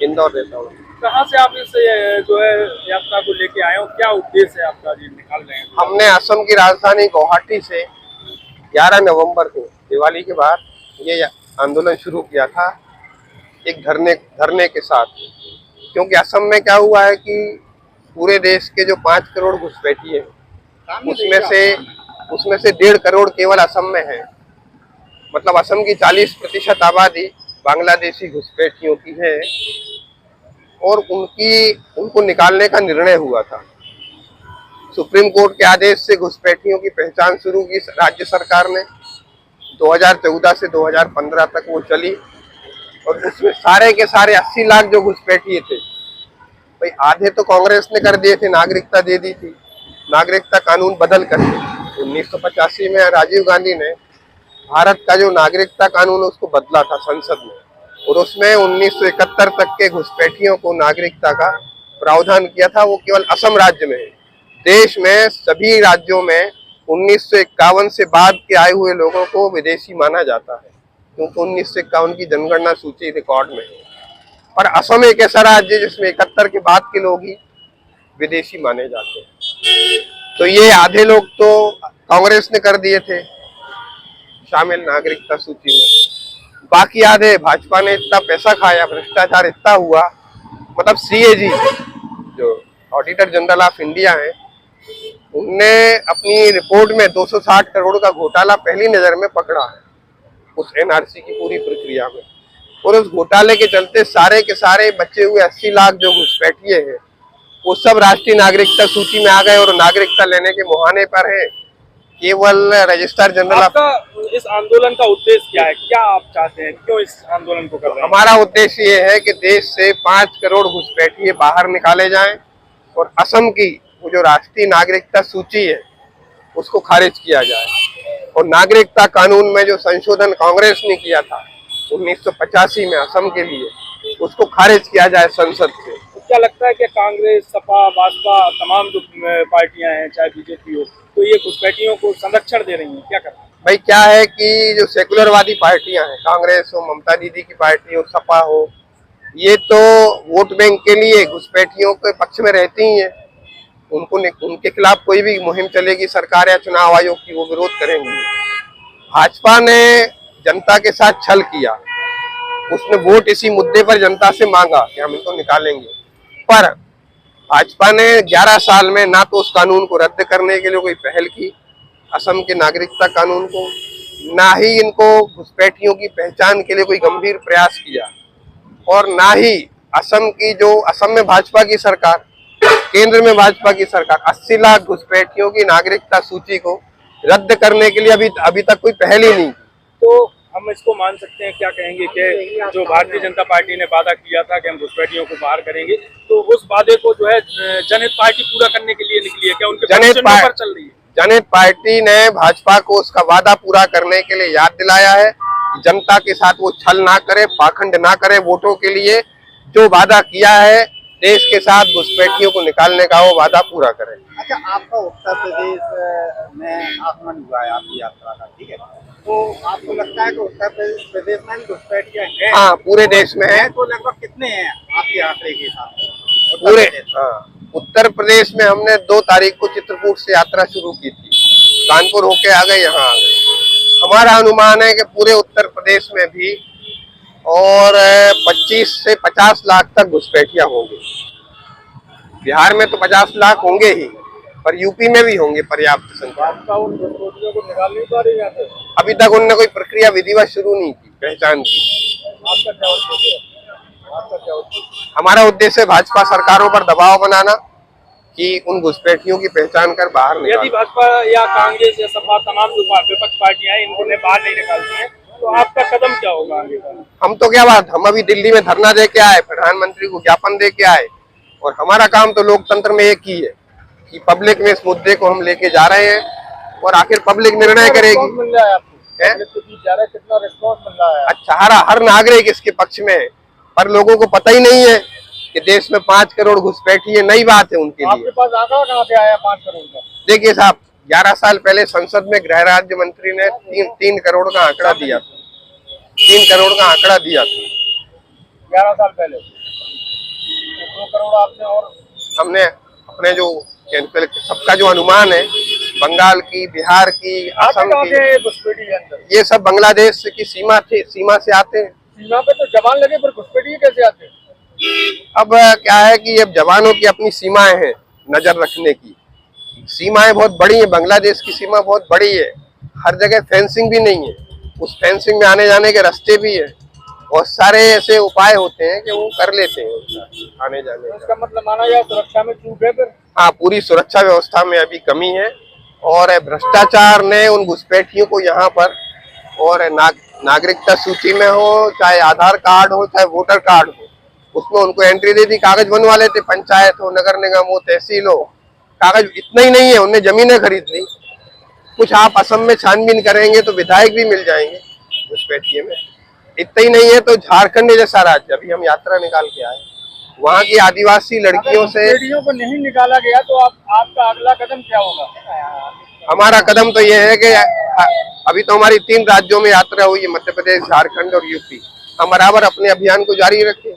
इंदौर रहता हूँ। कहाँ से आप इस जो है यात्रा को लेके आए हो, क्या उद्देश्य है आपका जी निकाल रहे हैं? हमने असम की राजधानी गुवाहाटी से 11 नवंबर को दिवाली के बाद ये आंदोलन शुरू किया था, एक धरने के साथ। क्योंकि असम में क्या हुआ है कि पूरे देश के जो 5 करोड़ घुसपैठिए हैं उसमें से 1.5 करोड़ केवल असम में है। मतलब असम की 40% आबादी बांग्लादेशी घुसपैठियों की है और उनको निकालने का निर्णय हुआ था। सुप्रीम कोर्ट के आदेश से घुसपैठियों की पहचान शुरू की राज्य सरकार ने। 2014 से 2015 तक वो चली और उसमें सारे के सारे 80 लाख जो घुसपैठिए थे, भाई आधे तो कांग्रेस ने कर दिए थे, नागरिकता दे दी थी। नागरिकता कानून बदल कर 1985 में राजीव गांधी ने भारत का जो नागरिकता कानून उसको बदला था संसद में, और उसमें 1971 तक के घुसपैठियों को नागरिकता का प्रावधान किया था। वो केवल असम राज्य में है। देश में सभी राज्यों में 1951 से बाद के आए हुए लोगों को विदेशी माना जाता है, क्योंकि 1951 की जनगणना सूची रिकॉर्ड में है। पर असम एक ऐसा राज्य है जिसमें 71 के बाद के लोग ही विदेशी माने जाते हैं। तो ये आधे लोग तो कांग्रेस ने कर दिए थे शामिल नागरिकता सूची में, बाकी आधे भाजपा ने इतना पैसा खाया, भ्रष्टाचार इतना हुआ। मतलब CAG जो ऑडिटर जनरल ऑफ इंडिया है, उनने अपनी रिपोर्ट में 260 करोड़ का घोटाला पहली नजर में पकड़ा है उस NRC की पूरी प्रक्रिया में। और उस घोटाले के चलते सारे के सारे बचे हुए 80 लाख जो घुसपैठिए हैं वो सब राष्ट्रीय नागरिकता सूची में आ गए और नागरिकता लेने के मुहाने पर है। केवल रजिस्ट्रार जनरल आपका इस आंदोलन का उद्देश्य क्या है? क्या आप चाहते हैं, क्यों इस आंदोलन को कर रहे हैं? हमारा उद्देश्य ये है कि देश से 5 करोड़ घुसपैठिए बाहर निकाले जाएं और असम की वो जो राष्ट्रीय नागरिकता सूची है उसको खारिज किया जाए। और नागरिकता कानून में जो संशोधन कांग्रेस ने किया था 1985 में असम के लिए, उसको खारिज किया जाए संसद से। तो क्या लगता है कि कांग्रेस, सपा, भाजपा, तमाम जो पार्टियां हैं, चाहे BJP हो, तो ये घुसपैठियों को संरक्षण दे रही हैं, क्या करना है? भाई क्या है कि जो सेकुलरवादी पार्टियां हैं, कांग्रेस हो, ममता दीदी की पार्टी हो, सपा हो, ये तो वोट बैंक के लिए घुसपैठियों के पक्ष में रहती ही है। उनके खिलाफ कोई भी मुहिम चलेगी सरकार या चुनाव आयोग की, वो विरोध करेंगे। भाजपा ने जनता के साथ छल किया, उसने वोट इसी मुद्दे पर जनता से मांगा कि हम इनको निकालेंगे। पर भाजपा ने 11 साल में ना तो उस कानून को रद्द करने के लिए कोई पहल की, असम के नागरिकता कानून को, ना ही इनको घुसपैठियों की पहचान के लिए कोई गंभीर प्रयास किया, और ना ही असम में भाजपा की सरकार, केंद्र में भाजपा की सरकार 80 लाख घुसपैठियों की नागरिकता सूची को रद्द करने के लिए अभी तक कोई पहल ही नहीं। तो हम इसको मान सकते हैं, क्या कहेंगे कि जो भारतीय जनता पार्टी ने वादा किया था कि हम घुसपैठियों को बाहर करेंगे, तो उस वादे को जो है जनहित पार्टी पूरा करने के लिए निकली है, क्या उनके पर चल रही है? जनहित पार्टी ने भाजपा को उसका वादा पूरा करने के लिए याद दिलाया है कि जनता के साथ वो छल ना करे, पाखंड ना करे, वोटों के लिए जो वादा किया है देश के साथ घुसपैठियों को निकालने का, वो वादा पूरा करे। अच्छा, आपका उत्तर प्रदेश में आगमन हुआ है आपकी यात्रा का, ठीक है, तो आपको लगता है कि उत्तर प्रदेश में घुसपैठियां हैं? हाँ, पूरे देश में है। तो लगभग कितने हैं आपके आंकड़े के हिसाब पूरे? उत्तर प्रदेश में हमने 2 तारीख को चित्रकूट से यात्रा शुरू की थी, कानपुर होके आ गए, यहाँ आ गए। हमारा अनुमान है कि पूरे उत्तर प्रदेश में भी और 25 से 50 लाख तक घुसपैठियां होंगी। बिहार में तो 50 लाख होंगे ही, पर यूपी में भी होंगे पर्याप्त संख्या। उन घुसपैठियों को निकाल नहीं पा रही है? अभी तक उनने कोई प्रक्रिया विधिवत शुरू नहीं की पहचान की। आपका क्या उद्देश्य है? हमारा उद्देश्य भाजपा सरकारों पर दबाव बनाना कि उन घुसपैठियों की पहचान कर बाहर निकालें। यदि भाजपा या कांग्रेस या सपा, तमाम जो विपक्ष पार्टियां हैं, इनको बाहर नहीं निकालती हैं, तो आपका कदम क्या होगा आगे का? हम तो क्या बात, हम अभी दिल्ली में धरना दे के आए, प्रधानमंत्री को ज्ञापन दे के आए, और हमारा काम तो लोकतंत्र में एक ही है कि पब्लिक में इस मुद्दे को हम लेके जा रहे हैं और आखिर पब्लिक निर्णय करेगी। मिल रहा है आपको? कितना रिस्पॉन्स मिल रहा है? अच्छा, हर नागरिक इसके पक्ष में है, पर लोगों को पता ही नहीं है कि देश में 5 करोड़ घुसपैठिए नई बात है उनके लिए। आपके पास आंकड़ा कहाँ से आया 5 करोड़ का? देखिए साहब, 11 साल पहले संसद में गृह राज्य मंत्री ने 3 करोड़ का आंकड़ा दिया था। 3 करोड़ का आंकड़ा दिया था 11 साल पहले। 2 करोड़ आपने और हमने अपने जो सबका जो अनुमान है, बंगाल की, बिहार की, असम की, घुसपैठी के अंदर ये सब बांग्लादेश की सीमा से आते हैं। सीमा पे तो जवान लगे पर घुसपैठी कैसे आते हैं? अब क्या है कि अब जवानों की अपनी सीमाएं हैं नजर रखने की, सीमाएं बहुत बड़ी है, बांग्लादेश की सीमा बहुत बड़ी है, हर जगह फेंसिंग भी नहीं है, उस फेंसिंग में आने जाने के रास्ते भी है, बहुत सारे ऐसे उपाय होते हैं कि वो कर लेते हैं उसका आने जाने का। इसका मतलब माना जाए सुरक्षा में चूक है फिर? हाँ, पूरी सुरक्षा व्यवस्था में अभी कमी है और भ्रष्टाचार ने उन घुसपैठियों को यहाँ पर और नागरिकता सूची में हो, चाहे आधार कार्ड हो, चाहे वोटर कार्ड हो, उसमें उनको एंट्री दे दी, कागज बनवा लेते, पंचायत हो, नगर निगम हो, तहसील हो, कागज इतना ही नहीं है, उनने जमीनें खरीद ली। कुछ आप असम में छानबीन करेंगे तो विधायक भी मिल जाएंगे घुसपैठिए में। इतना ही नहीं है तो झारखंड जैसा राज्य, अभी हम यात्रा निकाल के आए, वहाँ की आदिवासी लड़कियों से, घुसपैठियों को नहीं निकाला गया तो आपका अगला कदम क्या होगा? हमारा कदम तो ये है कि अभी तो हमारी 3 राज्यों में यात्रा हुई है, मध्य प्रदेश, झारखंड और यूपी, हम बराबर अपने अभियान को जारी रखें।